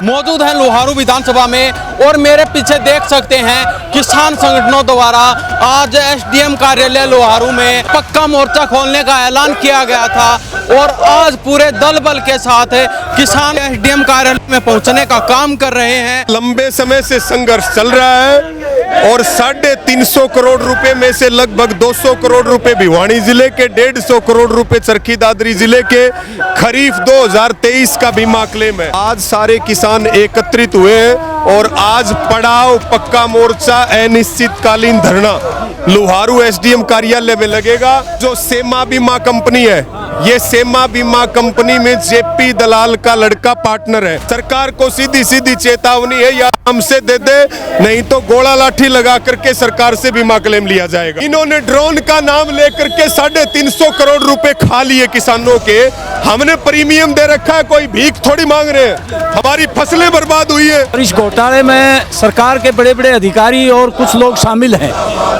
मौजूद हैं लोहारू विधानसभा में और मेरे पीछे देख सकते हैं किसान संगठनों द्वारा आज एसडीएम कार्यालय लोहारू में पक्का मोर्चा खोलने का ऐलान किया गया था और आज पूरे दल बल के साथ किसान एसडीएम कार्यालय में पहुंचने का काम कर रहे हैं। लंबे समय से संघर्ष चल रहा है और 350 करोड़ रुपए में से लगभग 200 करोड़ रुपए भिवानी जिले के, 150 करोड़ रुपए चरखी दादरी जिले के खरीफ 2023 का बीमा क्लेम है। आज सारे किसान एकत्रित हुए हैं और आज पड़ाव पक्का मोर्चा अनिश्चितकालीन धरना लोहारू एसडीएम कार्यालय में लगेगा। जो सेमा बीमा कंपनी है, ये सेमा बीमा कंपनी में जेपी दलाल का लड़का पार्टनर है। सरकार को सीधी सीधी चेतावनी है, या हमसे दे दे, नहीं तो गोला लाठी लगा करके सरकार से बीमा क्लेम लिया जाएगा। इन्होंने ड्रोन का नाम लेकर के 350 करोड़ रुपए खा लिए किसानों के। हमने प्रीमियम दे रखा है, कोई भीख थोड़ी मांग रहे हैं। हमारी फसलें बर्बाद हुई है। इस घोटाले में सरकार के बड़े बड़े अधिकारी और कुछ लोग शामिल हैं।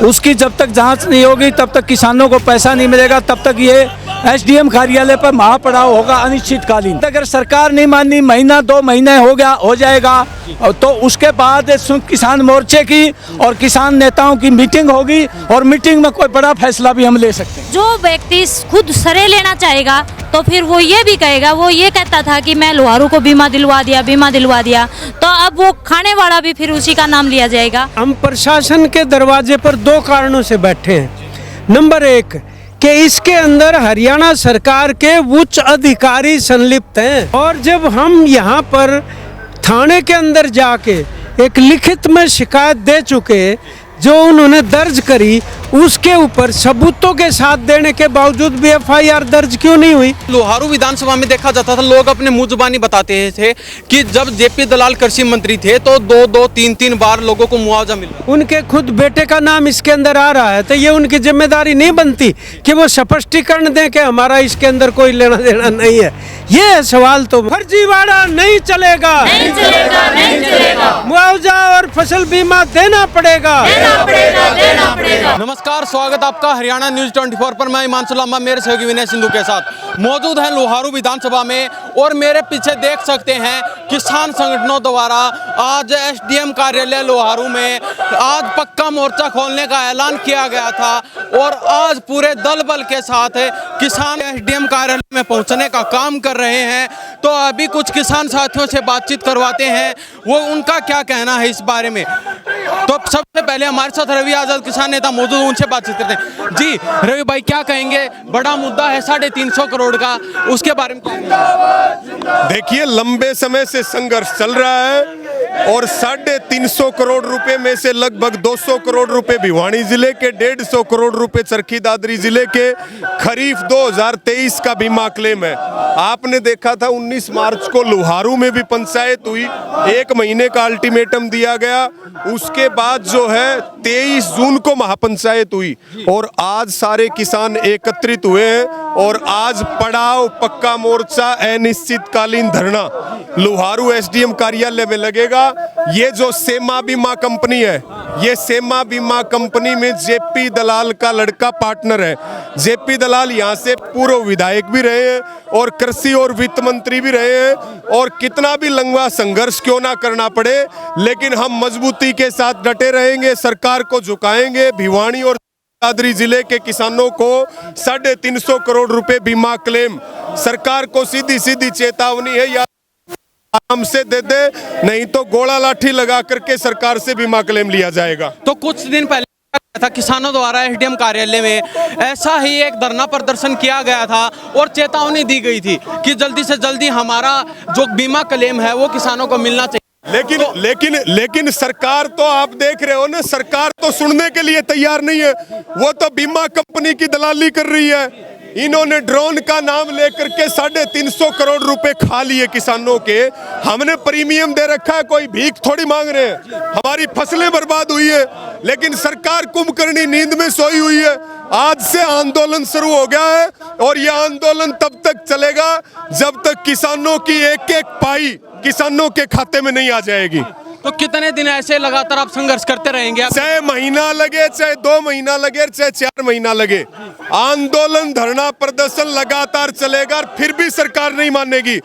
उसकी जब तक जांच नहीं होगी तब तक किसानों को पैसा नहीं मिलेगा, तब तक ये एसडीएम कार्यालय पर महापड़ाव होगा अनिश्चितकालीन। अगर सरकार नहीं मानी, महीना 2 महीने हो जाएगा तो उसके बाद किसान मोर्चे की और किसान नेताओं की मीटिंग होगी और मीटिंग में कोई बड़ा फैसला भी हम ले सकते हैं। जो व्यक्ति खुद सरे लेना चाहेगा तो फिर वो ये भी कहेगा, वो ये कहता था कि मैं लोहारू को बीमा दिलवा दिया, तो अब वो खाने वाला भी फिर उसी का नाम लिया जाएगा। हम प्रशासन के दरवाजे पर 2 कारणों से बैठे हैं। नंबर 1 कि इसके अंदर हरियाणा सरकार के उच्च अधिकारी संलिप्त हैं और जब हम यहाँ पर थाने के अंदर जाके एक लिखित में शिकायत दे चुके, जो उन्होंने दर्ज करी, उसके ऊपर सबूतों के साथ देने के बावजूद भी एफआईआर दर्ज क्यों नहीं हुई? लोहारू विधानसभा में देखा जाता था, लोग अपने मुंह जुबानी बताते थे कि जब जेपी दलाल कृषि मंत्री थे तो 2-2, 3-3 बार लोगों को मुआवजा मिला। उनके खुद बेटे का नाम इसके अंदर आ रहा है, तो ये उनकी जिम्मेदारी नहीं बनती कि वो स्पष्टीकरण दें कि हमारा इसके अंदर कोई लेना देना नहीं है? ये सवाल तो फर्जीवाड़ा नहीं चलेगा, मुआवजा और फसल बीमा देना पड़ेगा। नमस्कार, स्वागत आपका हरियाणा न्यूज 24 पर। मैं हिमांशु लांबा मेरे सहयोगी विनय सिंधु के साथ मौजूद हैं लोहारू विधानसभा में और मेरे पीछे देख सकते हैं किसान संगठनों द्वारा आज एसडीएम कार्यालय लोहारू में आज पक्का मोर्चा खोलने का ऐलान किया गया था और आज पूरे दल बल के साथ किसान एसडीएम कार्यालय में पहुंचने का काम कर रहे हैं। तो अभी कुछ किसान साथियों से बातचीत करवाते हैं, वो उनका क्या कहना है इस बारे में। तो सबसे पहले हमारे साथ रवि आजाद किसान नेता मौजूद, उनसे बातचीत करते हैं। जी रवि भाई, क्या कहेंगे? बड़ा मुद्दा है 350 करोड़ का, उसके बारे में देखिए, लंबे समय से संघर्ष चल रहा है और 350 करोड़ रुपए में से लगभग 200 करोड़ रुपए भिवानी जिले के, 150 करोड़ रुपए चरखी दादरी जिले के खरीफ 2023 का बीमा क्लेम है। आपने देखा था 19 मार्च को लोहारू में भी पंचायत हुई, 1 महीने का अल्टीमेटम दिया गया। उसके बाद जो है 23 जून को महापंचायत हुई और आज सारे किसान एकत्रित हुए हैं और आज पड़ाव पक्का मोर्चा अनिश्चितकालीन धरना लोहारू एसडीएम कार्यालय में लगेगा। ये जो सेमा बीमा कंपनी है, ये सेमा बीमा कंपनी में जेपी दलाल का लड़का पार्टनर है। जेपी दलाल यहाँ से पूर्व विधायक भी रहे हैं और कृषि और वित्त मंत्री भी रहे हैं और कितना भी लंबा संघर्ष क्यों ना करना पड़े, लेकिन हम मजबूती के साथ डटे रहेंगे, सरकार को झुकाएंगे। भिवानी और दादरी जिले के किसानों को 350 करोड़ रुपए बीमा क्लेम, सरकार को सीधी सीधी चेतावनी है, या हमसे दे दे, नहीं तो गोला लाठी लगा करके सरकार से बीमा क्लेम लिया जाएगा। तो कुछ दिन पहले था किसानों द्वारा एसडीएम कार्यालय में ऐसा ही एक धरना प्रदर्शन किया गया था और चेतावनी दी गई थी कि जल्दी से जल्दी हमारा जो बीमा क्लेम है वो किसानों को मिलना चाहिए। लेकिन सरकार तो आप देख रहे हो ना, सरकार तो सुनने के लिए तैयार नहीं है। वो तो बीमा कंपनी की दलाली कर रही है। इन्होंने ड्रोन का नाम लेकर के 350 करोड़ रुपए खा लिए किसानों के। हमने प्रीमियम दे रखा है, कोई भीख थोड़ी मांग रहे हैं। हमारी फसलें बर्बाद हुई है, लेकिन सरकार कुंभकर्णी नींद में सोई हुई है। आज से आंदोलन शुरू हो गया है और यह आंदोलन तब तक चलेगा जब तक किसानों की एक एक पाई किसानों के खाते में नहीं आ जाएगी। तो कितने दिन ऐसे लगातार आप संघर्ष करते रहेंगे आप? चाहे महीना लगे, चाहे 2 महीना लगे, चाहे 4 महीना लगे, आंदोलन धरना प्रदर्शन लगातार चलेगा। फिर भी सरकार नहीं मानेगी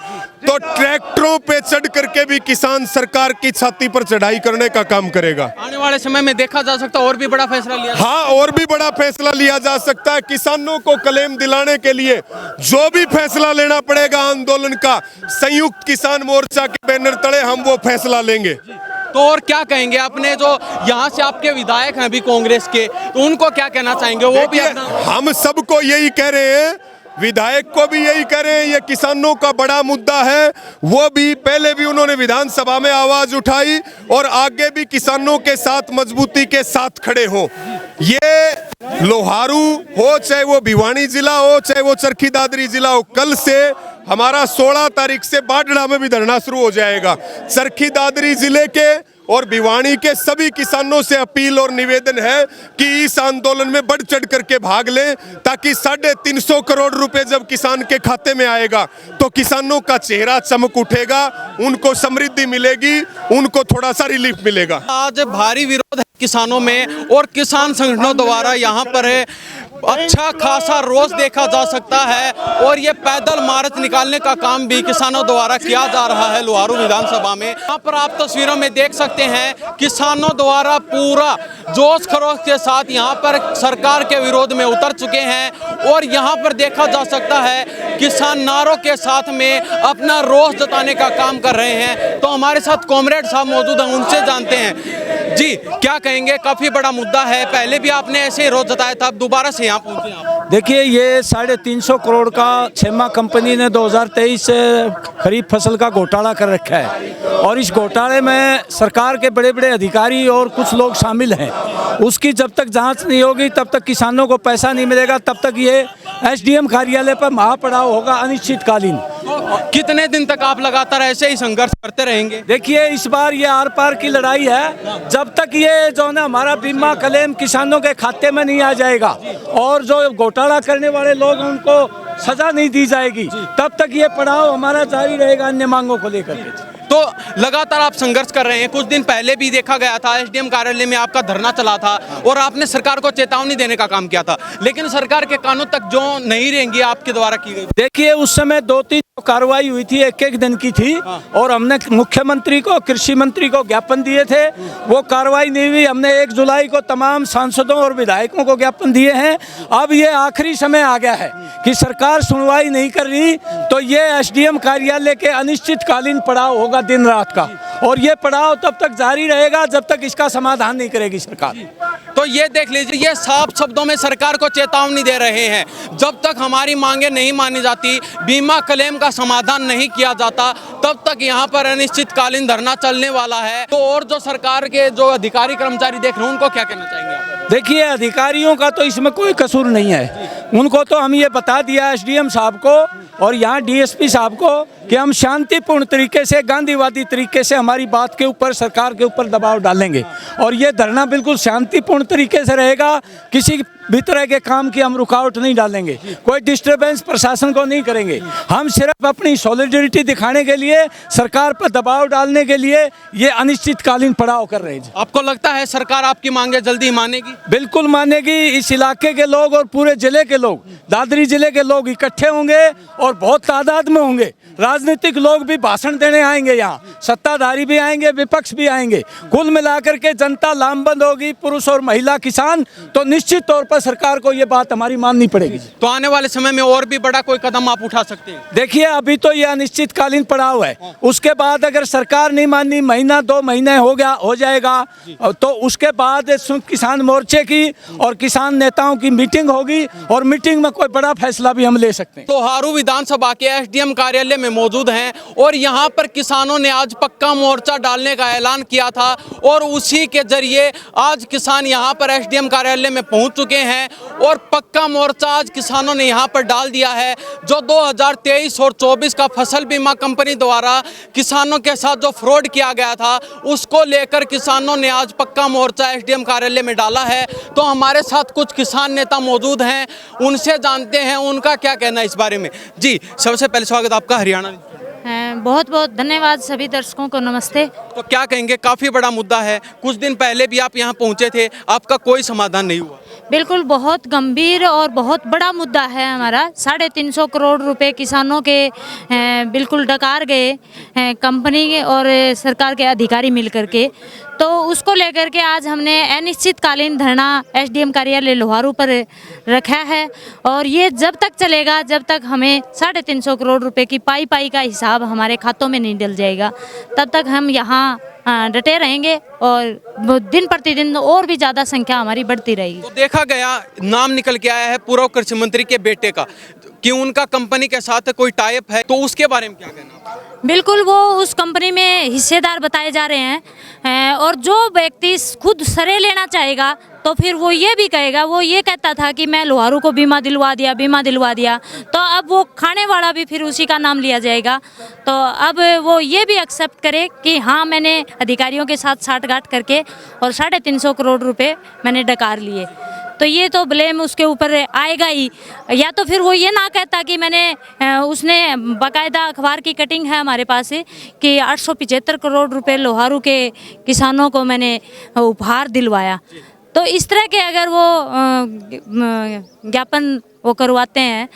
तो ट्रैक्टरों पे चढ़ करके भी किसान सरकार की छाती पर चढ़ाई करने का काम करेगा। आने वाले समय में देखा जा सकता है और भी बड़ा फैसला लिया हाँ, और भी बड़ा फैसला लिया जा सकता है। किसानों को क्लेम दिलाने के लिए जो भी फैसला लेना पड़ेगा आंदोलन का, संयुक्त किसान मोर्चा के बैनर तले हम वो फैसला लेंगे। तो और क्या कहेंगे? अपने जो यहाँ से आपके विधायक हैं अभी कांग्रेस के, तो उनको क्या कहना चाहेंगे? वो भी हम सबको यही कह रहे हैं, विधायक को भी यही कह रहे हैं, ये किसानों का बड़ा मुद्दा है। वो भी पहले भी उन्होंने विधानसभा में आवाज उठाई और आगे भी किसानों के साथ मजबूती के साथ खड़े हों। ये लोहारू हो, चाहे वो भिवानी जिला हो, चाहे वो चरखी दादरी जिला हो, कल से हमारा 16 तारीख से बाडड़ा में भी धरना शुरू हो जाएगा। चरखी दादरी जिले के और भिवानी के सभी किसानों से अपील और निवेदन है कि इस आंदोलन में बढ़ चढ़ करके भाग लें, ताकि 350 करोड़ रुपए जब किसान के खाते में आएगा तो किसानों का चेहरा चमक उठेगा, उनको समृद्धि मिलेगी, उनको थोड़ा सा रिलीफ मिलेगा। आज भारी विरोध है किसानों में और किसान संगठनों द्वारा यहाँ पर अच्छा खासा रोष देखा जा सकता है और ये पैदल मार्च निकालने का काम भी किसानों द्वारा किया जा रहा है लोहारू विधानसभा में। यहाँ पर आप तस्वीरों में देख सकते हैं किसानों द्वारा पूरा जोश खरोश के साथ यहाँ पर सरकार के विरोध में उतर चुके हैं और यहाँ पर देखा जा सकता है किसान नारों के साथ में अपना रोष जताने का काम कर रहे हैं। तो हमारे साथ कॉमरेड साहब मौजूद हैं, उनसे जानते हैं। जी, क्या कहेंगे? काफी बड़ा मुद्दा है, पहले भी आपने ऐसे ही रोष जताया था, अब दोबारा से यहाँ पहुंचे आप। देखिए, ये 350 करोड़ का छेमा कंपनी ने 2023 खरीफ फसल का घोटाला कर रखा है और इस घोटाले में सरकार के बड़े बड़े अधिकारी और कुछ लोग शामिल हैं। उसकी जब तक जांच नहीं होगी तब तक किसानों को पैसा नहीं मिलेगा, तब तक ये एसडीएम कार्यालय पर महापड़ाव होगा अनिश्चितकालीन। कितने दिन तक आप लगातार ऐसे ही संघर्ष करते रहेंगे? देखिए, इस बार ये आर पार की लड़ाई है। जब तक ये जो ना हमारा बीमा क्लेम किसानों के खाते में नहीं आ जाएगा और जो घोटाला करने वाले लोग हैं उनको सजा नहीं दी जाएगी, तब तक ये पड़ाव हमारा जारी रहेगा अन्य मांगों को लेकर के। तो लगातार आप संघर्ष कर रहे हैं। कुछ दिन पहले भी देखा गया था एसडीएम कार्यालय में आपका धरना चला था और आपने सरकार को चेतावनी देने का काम किया था, लेकिन सरकार के कानों तक जो नहीं रहेंगी आपके द्वारा की गई। देखिए, उस समय 2-3 कार्रवाई हुई थी, एक दिन की थी और हमने मुख्यमंत्री को, कृषि मंत्री को ज्ञापन दिए थे। वो कार्रवाई नहीं हुई। हमने 1 जुलाई को तमाम सांसदों और विधायकों को ज्ञापन दिए हैं। अब ये आखिरी समय आ गया है कि सरकार सुनवाई नहीं कर रही तो ये एसडीएम कार्यालय के अनिश्चितकालीन पड़ाव होगा दिन रात का, और ये पड़ाव तब तक जारी रहेगा जब तक इसका समाधान नहीं करेगी सरकार। तो ये देख लीजिए, ये साफ शब्दों में सरकार को चेतावनी दे रहे हैं, जब तक हमारी मांगे नहीं मानी जाती, बीमा क्लेम का समाधान नहीं किया जाता, तब तक यहाँ पर अनिश्चितकालीन धरना चलने वाला है। तो और जो सरकार के जो अधिकारी कर्मचारी देख रहे हैं उनको क्या कहना चाहेंगे आप? देखिए, अधिकारियों का तो इसमें कोई कसूर नहीं है। उनको तो हम ये बता दिया एसडीएम साहब को और यहाँ डीएसपी साहब को कि हम शांतिपूर्ण तरीके से, गांधीवादी तरीके से हमारी बात के ऊपर, सरकार के ऊपर दबाव डालेंगे और ये धरना बिल्कुल शांतिपूर्ण तरीके से रहेगा। किसी भी तरह के काम की हम रुकावट नहीं डालेंगे, कोई डिस्टर्बेंस प्रशासन को नहीं करेंगे। हम सिर्फ अपनी सॉलिडरिटी दिखाने के लिए, सरकार पर दबाव डालने के लिए ये अनिश्चितकालीन पड़ाव कर रहे हैं। आपको लगता है सरकार आपकी मांगे जल्दी मानेगी? बिल्कुल मानेगी। इस इलाके के लोग और पूरे जिले के लोग, दादरी जिले के लोग इकट्ठे होंगे और बहुत तादाद में होंगे। राजनीतिक लोग भी भाषण देने आएंगे, यहाँ सत्ताधारी भी आएंगे, विपक्ष भी आएंगे। कुल मिलाकर के जनता लामबंद होगी, पुरुष और महिला, किसान। तो निश्चित तौर पर सरकार को ये बात हमारी माननी पड़ेगी। तो आने वाले समय में और भी बड़ा कोई कदम आप उठा सकते हैं? देखिए, अभी तो ये अनिश्चितकालीन पड़ाव है। उसके बाद अगर सरकार नहीं मानी, महीना 2 महीने हो जाएगा, तो उसके बाद किसान मोर्चे की और किसान नेताओं की मीटिंग होगी और मीटिंग में कोई बड़ा फैसला भी हम ले सकते हैं। तो लोहारू विधानसभा के एसडीएम कार्यालय में मौजूद हैं और यहाँ पर किसानों ने आज पक्का मोर्चा डालने का ऐलान किया था और उसी के जरिए आज किसान यहाँ पर एसडीएम कार्यालय में पहुँच चुके हैं और पक्का मोर्चा आज किसानों ने यहाँ पर डाल दिया है। जो 2023 और 24 का फसल बीमा कंपनी द्वारा किसानों के साथ जो फ्रॉड किया गया था, उसको लेकर किसानों ने आज पक्का मोर्चा एसडीएम कार्यालय में डाला है। तो हमारे साथ कुछ किसान नेता मौजूद हैं, उनसे जानते हैं उनका क्या कहना है इस बारे में। जी, सबसे पहले स्वागत आपका हरियाणा। बहुत बहुत धन्यवाद सभी दर्शकों को, नमस्ते। तो क्या कहेंगे, काफ़ी बड़ा मुद्दा है, कुछ दिन पहले भी आप यहाँ पहुँचे थे, आपका कोई समाधान नहीं हुआ। बिल्कुल बहुत गंभीर और बहुत बड़ा मुद्दा है हमारा। 350 करोड़ रुपए किसानों के बिल्कुल डकार गए कंपनी और सरकार के अधिकारी मिलकर के, तो उसको लेकर के आज हमने अनिश्चितकालीन धरना एसडीएम कार्यालय लोहारू पर रखा है। और ये जब तक चलेगा जब तक हमें 350 करोड़ रुपए की पाई पाई का हिसाब हमारे खातों में नहीं डल जाएगा, तब तक हम यहाँ डटे रहेंगे और दिन प्रतिदिन और भी ज़्यादा संख्या हमारी बढ़ती रहेगी। तो देखा गया, नाम निकल के आया है पूर्व कृषि मंत्री के बेटे का, कि उनका कंपनी के साथ कोई टाइप है, तो उसके बारे में क्या कहना? बिल्कुल, वो उस कंपनी में हिस्सेदार बताए जा रहे हैं और जो व्यक्ति खुद सरे लेना चाहेगा तो फिर वो ये भी कहेगा, वो ये कहता था कि मैं लोहारू को बीमा दिलवा दिया, तो अब वो खाने वाला भी फिर उसी का नाम लिया जाएगा। तो अब वो ये भी एक्सेप्ट करे कि हाँ, मैंने अधिकारियों के साथ साठगांठ करके और 350 करोड़ रुपए मैंने डकार लिए, तो ये तो ब्लेम उसके ऊपर आएगा ही। या तो फिर वो ये ना कहता कि उसने बाकायदा अखबार की कटिंग है हमारे पास कि 875 करोड़ रुपए लोहारू के किसानों को मैंने उपहार दिलवाया। तो इस तरह के अगर वो ज्ञापन वो करवाते हैं,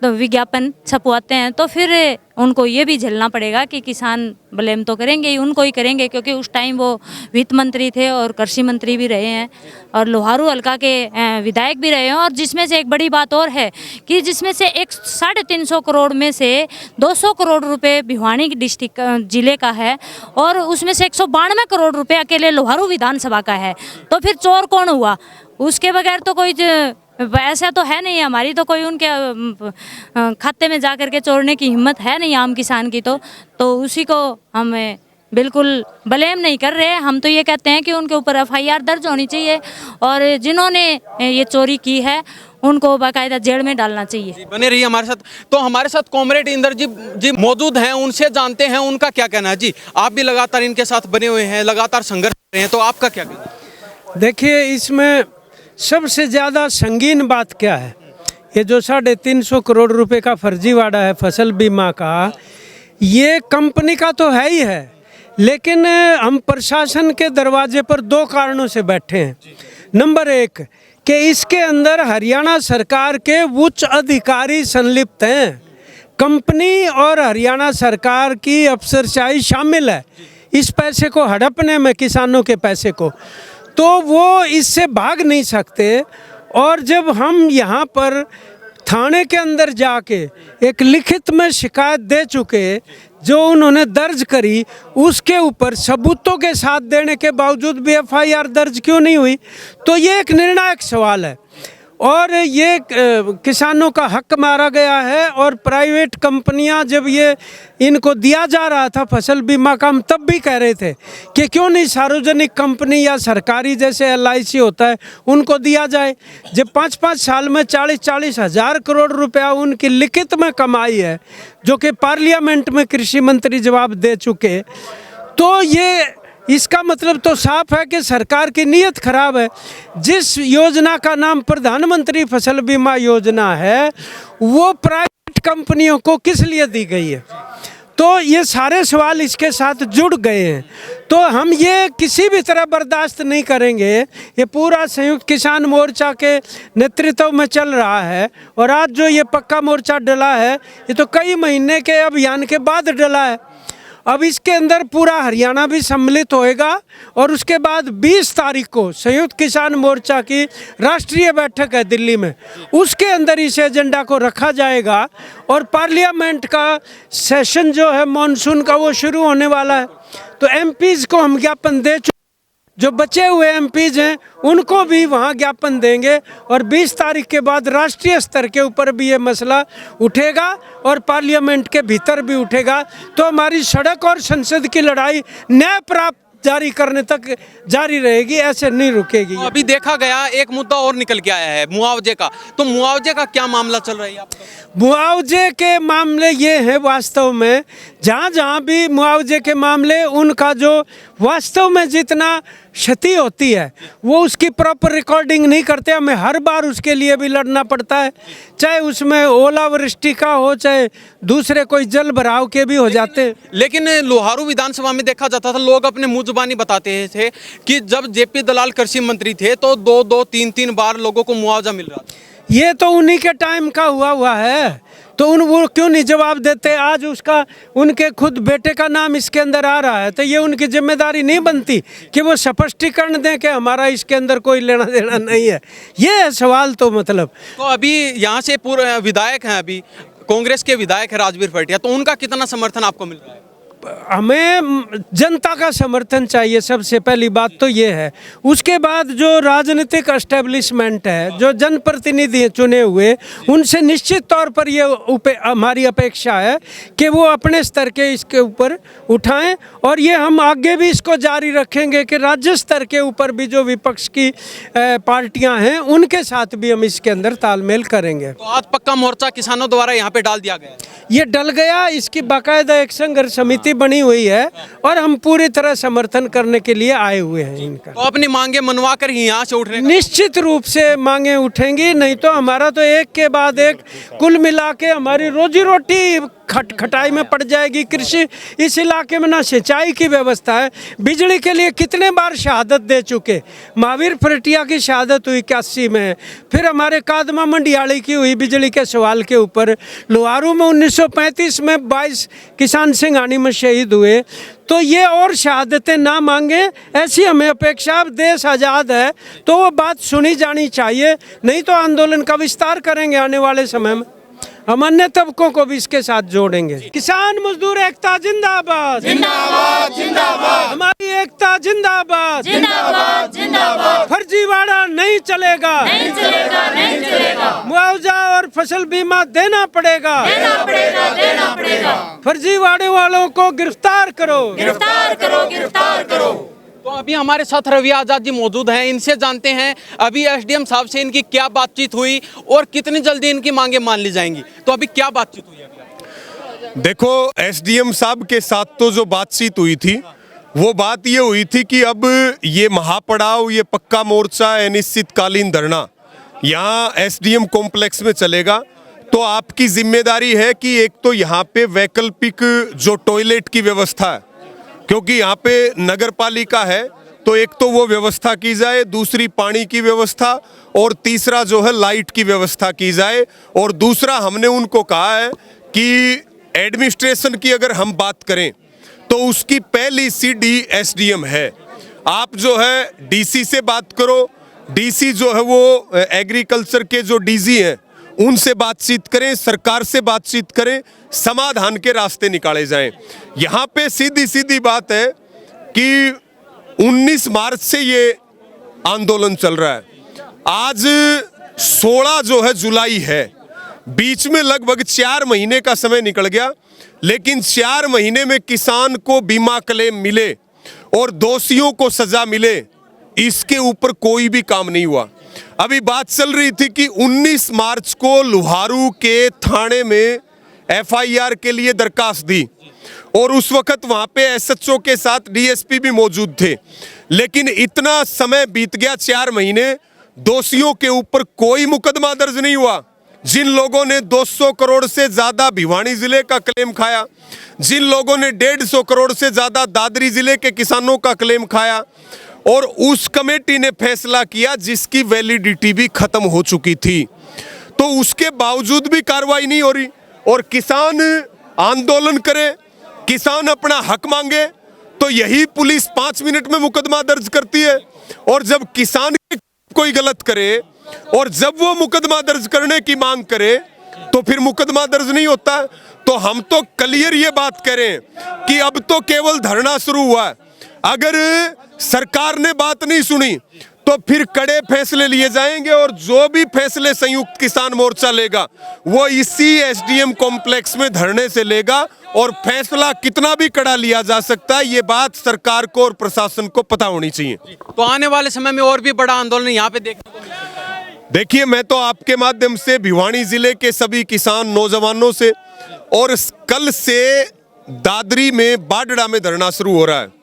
तो विज्ञापन छपवाते हैं, तो फिर उनको ये भी झेलना पड़ेगा कि किसान ब्लेम तो करेंगे ही, उनको ही करेंगे, क्योंकि उस टाइम वो वित्त मंत्री थे और कृषि मंत्री भी रहे हैं और लोहारू हल्का के विधायक भी रहे हैं। और जिसमें से एक बड़ी बात और है कि जिसमें से 350 करोड़ में से 200 करोड़ रुपए भिवानी डिस्ट्रिक्ट जिले का है और उसमें से 192 करोड़ रुपए अकेले लोहारू विधानसभा का है। तो फिर चोर कौन हुआ? उसके बगैर तो कोई ऐसा तो है नहीं, हमारी तो कोई उनके खाते में जा कर के चोरने की हिम्मत है नहीं आम किसान की। तो उसी को हम बिल्कुल ब्लेम नहीं कर रहे, हम तो ये कहते हैं कि उनके ऊपर एफआईआर दर्ज होनी चाहिए और जिन्होंने ये चोरी की है उनको बाकायदा जेल में डालना चाहिए। बने रहिए हमारे साथ। तो हमारे साथ कॉमरेड इंद्रजीत जी मौजूद हैं, उनसे जानते हैं उनका क्या कहना है। जी, आप भी लगातार इनके साथ बने हुए हैं, लगातार संघर्ष कर रहे हैं, तो आपका क्या कहना है? देखिए, इसमें सबसे ज़्यादा संगीन बात क्या है, ये जो 350 करोड़ रुपए का फर्जीवाड़ा है फसल बीमा का, ये कंपनी का तो है ही है, लेकिन हम प्रशासन के दरवाजे पर दो कारणों से बैठे हैं। नंबर एक कि इसके अंदर हरियाणा सरकार के उच्च अधिकारी संलिप्त हैं, कंपनी और हरियाणा सरकार की अफसरशाही शामिल है इस पैसे को हड़पने में, किसानों के पैसे को, तो वो इससे भाग नहीं सकते। और जब हम यहाँ पर थाने के अंदर जाके एक लिखित में शिकायत दे चुके, जो उन्होंने दर्ज करी, उसके ऊपर सबूतों के साथ देने के बावजूद भी एफआईआर दर्ज क्यों नहीं हुई? तो ये एक निर्णायक सवाल है और ये किसानों का हक मारा गया है। और प्राइवेट कंपनियां, जब ये इनको दिया जा रहा था फसल बीमा का, हम तब भी कह रहे थे कि क्यों नहीं सार्वजनिक कंपनी या सरकारी जैसे LIC होता है उनको दिया जाए। जब 5-5 साल में 40-40 हज़ार करोड़ रुपया उनकी लिखित में कमाई है, जो कि पार्लियामेंट में कृषि मंत्री जवाब दे चुके, तो ये इसका मतलब तो साफ है कि सरकार की नीयत खराब है। जिस योजना का नाम प्रधानमंत्री फसल बीमा योजना है, वो प्राइवेट कंपनियों को किस लिए दी गई है? तो ये सारे सवाल इसके साथ जुड़ गए हैं। तो हम ये किसी भी तरह बर्दाश्त नहीं करेंगे। ये पूरा संयुक्त किसान मोर्चा के नेतृत्व में चल रहा है और आज जो ये पक्का मोर्चा डला है, ये तो कई महीने के अभियान के बाद डला है। अब इसके अंदर पूरा हरियाणा भी सम्मिलित होएगा और उसके बाद 20 तारीख को संयुक्त किसान मोर्चा की राष्ट्रीय बैठक है दिल्ली में, उसके अंदर इस एजेंडा को रखा जाएगा और पार्लियामेंट का सेशन जो है मॉनसून का, वो शुरू होने वाला है। तो MPs को हम ज्ञापन दे चुके, जो बचे हुए MPs हैं उनको भी वहाँ ज्ञापन देंगे और 20 तारीख के बाद राष्ट्रीय स्तर के ऊपर भी ये मसला उठेगा और पार्लियामेंट के भीतर भी उठेगा। तो हमारी सड़क और संसद की लड़ाई न्याय प्राप्त जारी करने तक जारी रहेगी, ऐसे नहीं रुकेगी। तो अभी देखा गया एक मुद्दा और निकल के आया है मुआवजे का, तो मुआवजे का क्या मामला चल रहा है आपका? मुआवजे के मामले ये है वास्तव में, जहाँ जहाँ भी मुआवजे के मामले, उनका जो वास्तव में जितना क्षति होती है वो उसकी प्रॉपर रिकॉर्डिंग नहीं करते। हमें हर बार उसके लिए भी लड़ना पड़ता है, चाहे उसमें ओलावृष्टि का हो, चाहे दूसरे कोई जल भराव के भी हो जाते हैं। लेकिन लोहारू विधानसभा में देखा जाता था, लोग अपने मुंह जुबानी बताते थे कि जब जेपी दलाल कृषि मंत्री थे तो 2-2, 3-3 बार लोगों को मुआवजा मिल रहा था। ये तो उन्हीं के टाइम का हुआ है, तो वो क्यों नहीं जवाब देते? आज उसका उनके खुद बेटे का नाम इसके अंदर आ रहा है, तो ये उनकी जिम्मेदारी नहीं बनती कि वो स्पष्टीकरण दें कि हमारा इसके अंदर कोई लेना देना नहीं है? ये है सवाल। तो मतलब तो अभी यहाँ से पूर्व विधायक हैं, अभी कांग्रेस के विधायक है राजवीर फटिया, तो उनका कितना समर्थन आपको मिल रहा है? हमें जनता का समर्थन चाहिए, सबसे पहली बात तो ये है। उसके बाद जो राजनीतिक एस्टेब्लिशमेंट है, जो जनप्रतिनिधि चुने हुए, उनसे निश्चित तौर पर ये हमारी अपेक्षा है कि वो अपने स्तर के इसके ऊपर उठाएं, और ये हम आगे भी इसको जारी रखेंगे कि राज्य स्तर के ऊपर भी जो विपक्ष की पार्टियां हैं उनके साथ भी हम इसके अंदर तालमेल करेंगे। तो आज पक्का मोर्चा किसानों द्वारा यहाँ पे डाल दिया गया है? ये डल गया, इसकी बाकायदा एक संघर्ष समिति बनी हुई है और हम पूरी तरह समर्थन करने के लिए आए हुए हैं इनका। तो अपनी मांगे मनवा कर ही यहाँ से उठने का? निश्चित रूप से मांगे उठेंगी, नहीं तो हमारा तो एक के बाद एक कुल मिला के हमारी रोजी रोटी खटाई में पड़ जाएगी। कृषि इस इलाके में ना सिंचाई की व्यवस्था है, बिजली के लिए कितने बार शहादत दे चुके। महावीर फटिया की शहादत हुई 81 में, फिर हमारे कादमा मंडियाली की हुई बिजली के सवाल के ऊपर, लोहारू में 1935 में 22 किसान सिंघानी में शहीद हुए। तो ये और शहादतें ना मांगे, ऐसी हमें अपेक्षा। अब देश आज़ाद है तो वो बात सुनी जानी चाहिए, नहीं तो आंदोलन का विस्तार करेंगे आने वाले समय में। हम अन्य तबकों को भी इसके साथ जोड़ेंगे। किसान मजदूर एकता जिंदाबाद, जिंदाबाद जिंदाबाद, हमारी एकता जिंदाबाद, जिंदाबाद जिंदाबाद, फर्जीवाड़ा नहीं चलेगा, नहीं चलेगा, नहीं चलेगा, मुआवजा और फसल बीमा देना पड़ेगा, देना पड़ेगा, देना पड़ेगा, फर्जीवाड़े वालों को गिरफ्तार करो, गिरफ्तार करो, गिरफ्तार करो। तो अभी हमारे साथ रवि आजाद जी मौजूद हैं, इनसे जानते हैं अभी एसडीएम साहब से इनकी क्या बातचीत हुई और कितनी जल्दी इनकी मांगे मान ली जाएंगी। तो अभी क्या बातचीत हुई है? देखो, एसडीएम साहब के साथ तो जो बातचीत हुई थी वो बात ये हुई थी कि अब ये महापड़ाव, ये पक्का मोर्चा, अनिश्चितकालीन धरना यहाँ एसडीएम कॉम्प्लेक्स में चलेगा। तो आपकी जिम्मेदारी है कि एक तो यहाँ पे वैकल्पिक जो टॉयलेट की व्यवस्था है, क्योंकि यहाँ पे नगर पालिका है, तो एक तो वो व्यवस्था की जाए, दूसरी पानी की व्यवस्था, और तीसरा जो है लाइट की व्यवस्था की जाए। और दूसरा हमने उनको कहा है कि एडमिनिस्ट्रेशन की अगर हम बात करें तो उसकी पहली सीडी एसडीएम है। आप जो है डीसी से बात करो, डीसी जो है वो एग्रीकल्चर के जो डीजी हैं उनसे बातचीत करें, सरकार से बातचीत करें, समाधान के रास्ते निकाले जाएं। यहाँ पे सीधी सीधी बात है कि 19 मार्च से ये आंदोलन चल रहा है, आज 16 जो है जुलाई है, बीच में लगभग 4 महीने का समय निकल गया, लेकिन 4 महीने में किसान को बीमा क्लेम मिले और दोषियों को सजा मिले, इसके ऊपर कोई भी काम नहीं हुआ। अभी बात चल रही थी कि 19 मार्च को लोहारू के थाने में एफआईआर के लिए दरखास्त दी और उस वक्त वहां पे एसएचओ के साथ डीएसपी भी मौजूद थे, लेकिन इतना समय बीत गया, 4 महीने, दोषियों के ऊपर कोई मुकदमा दर्ज नहीं हुआ। जिन लोगों ने 200 करोड़ से ज्यादा भिवानी जिले का क्लेम खाया, जिन लोगों ने 150 करोड़ से ज्यादा दादरी जिले के किसानों का क्लेम खाया, और उस कमेटी ने फैसला किया जिसकी वैलिडिटी भी खत्म हो चुकी थी, तो उसके बावजूद भी कार्रवाई नहीं हो रही। और किसान आंदोलन करे, किसान अपना हक मांगे, तो यही पुलिस 5 मिनट में मुकदमा दर्ज करती है। और जब किसान कोई गलत करे और जब वो मुकदमा दर्ज करने की मांग करे तो फिर मुकदमा दर्ज नहीं होता। तो हम तो क्लियर ये बात करें कि अब तो केवल धरना शुरू हुआ है, अगर सरकार ने बात नहीं सुनी तो फिर कड़े फैसले लिए जाएंगे और जो भी फैसले संयुक्त किसान मोर्चा लेगा वो इसी एसडीएम कॉम्प्लेक्स में धरने से लेगा और फैसला कितना भी कड़ा लिया जा सकता है, ये बात सरकार को और प्रशासन को पता होनी चाहिए। तो आने वाले समय में और भी बड़ा आंदोलन यहाँ पे देखने को मिल सकता है। देखिए, मैं तो आपके माध्यम से भिवानी जिले के सभी किसान नौजवानों से और कल से दादरी में बाडड़ा में धरना शुरू हो रहा है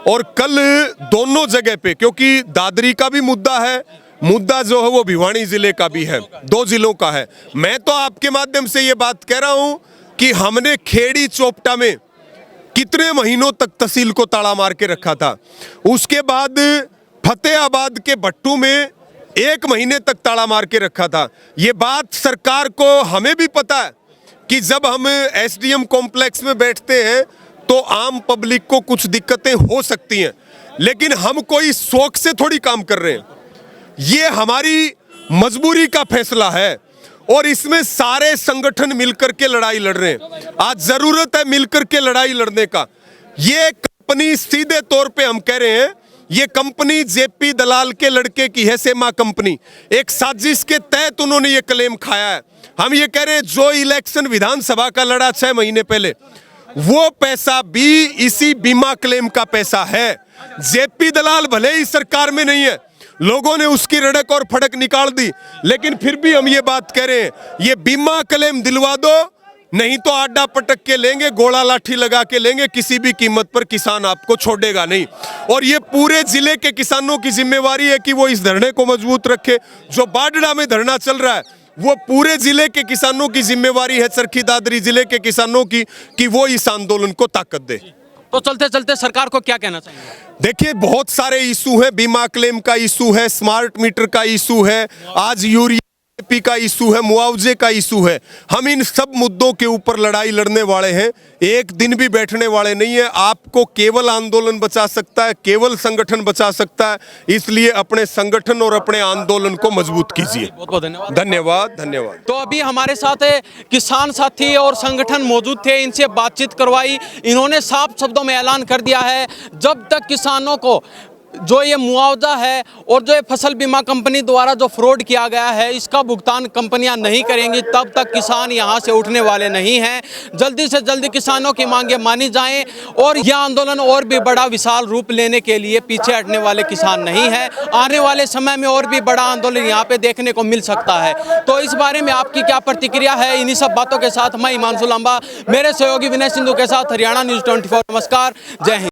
और कल दोनों जगह पे, क्योंकि दादरी का भी मुद्दा है, मुद्दा जो है वो भिवानी जिले का भी है, 2 जिलों का है। मैं तो आपके माध्यम से ये बात कह रहा हूं कि हमने खेड़ी चोपटा में कितने महीनों तक तहसील को ताला मार के रखा था, उसके बाद फतेहाबाद के भट्टू में 1 महीने तक ताला मार के रखा था। ये बात सरकार को, हमें भी पता है कि जब हम एसडीएम कॉम्प्लेक्स में बैठते हैं तो आम पब्लिक को कुछ दिक्कतें हो सकती हैं, लेकिन हम कोई शौक से थोड़ी काम कर रहे हैं। ये हमारी मजबूरी का फैसला है और इसमें सारे संगठन मिलकर के लड़ाई लड़ रहे हैं। आज जरूरत है मिलकर के लड़ाई लड़ने का। ये कंपनी, सीधे तौर पे हम कह रहे हैं, ये कंपनी जेपी दलाल के लड़के की है, सेमा कंपनी। एक साजिश के तहत उन्होंने ये क्लेम खाया है। हम ये कह रहे हैं जो इलेक्शन विधानसभा का लड़ा 6 महीने पहले, वो पैसा भी इसी बीमा क्लेम का पैसा है। जेपी दलाल भले ही सरकार में नहीं है, लोगों ने उसकी रड़क और फड़क निकाल दी, लेकिन फिर भी हम ये बात कह रहे हैं, ये बीमा क्लेम दिलवा दो, नहीं तो आडा पटक के लेंगे, गोला लाठी लगा के लेंगे, किसी भी कीमत पर किसान आपको छोड़ेगा नहीं। और ये पूरे जिले के किसानों की जिम्मेवारी है कि वो इस धरने को मजबूत रखे। जो बाडड़ा में धरना चल रहा है वो पूरे जिले के किसानों की जिम्मेवारी है, चरखी दादरी जिले के किसानों की, कि वो इस आंदोलन को ताकत दे। तो चलते चलते सरकार को क्या कहना चाहिए? देखिए, बहुत सारे इशू है, बीमा क्लेम का इशू है, स्मार्ट मीटर का इशू है, आज यूरिया का इशू है, मुआवजे का इशू है। हम इन सब मुद्दों के ऊपर लड़ाई लड़ने वाले हैं, एक दिन भी बैठने वाले नहीं है। आपको केवल आंदोलन बचा सकता है, केवल संगठन बचा सकता है, इसलिए अपने संगठन और अपने आंदोलन को मजबूत कीजिए। बहुत बहुत धन्यवाद। धन्यवाद, धन्यवाद। तो अभी हमारे साथ किसान साथी और संगठन मौजूद थे, इनसे बातचीत करवाई। इन्होंने साफ शब्दों में ऐलान कर दिया है, जब तक किसानों को जो ये मुआवजा है और जो ये फसल बीमा कंपनी द्वारा जो फ्रॉड किया गया है, इसका भुगतान कंपनियां नहीं करेंगी, तब तक किसान यहां से उठने वाले नहीं हैं। जल्दी से जल्दी किसानों की मांगें मानी जाएं और यह आंदोलन और भी बड़ा विशाल रूप लेने के लिए पीछे हटने वाले किसान नहीं है। आने वाले समय में और भी बड़ा आंदोलन यहाँ पे देखने को मिल सकता है। तो इस बारे में आपकी क्या प्रतिक्रिया है? इन्हीं सब बातों के साथ मैं हिमांशु लांबा, मेरे सहयोगी विनय सिंधु के साथ हरियाणा न्यूज़ 24। नमस्कार, जय हिंद।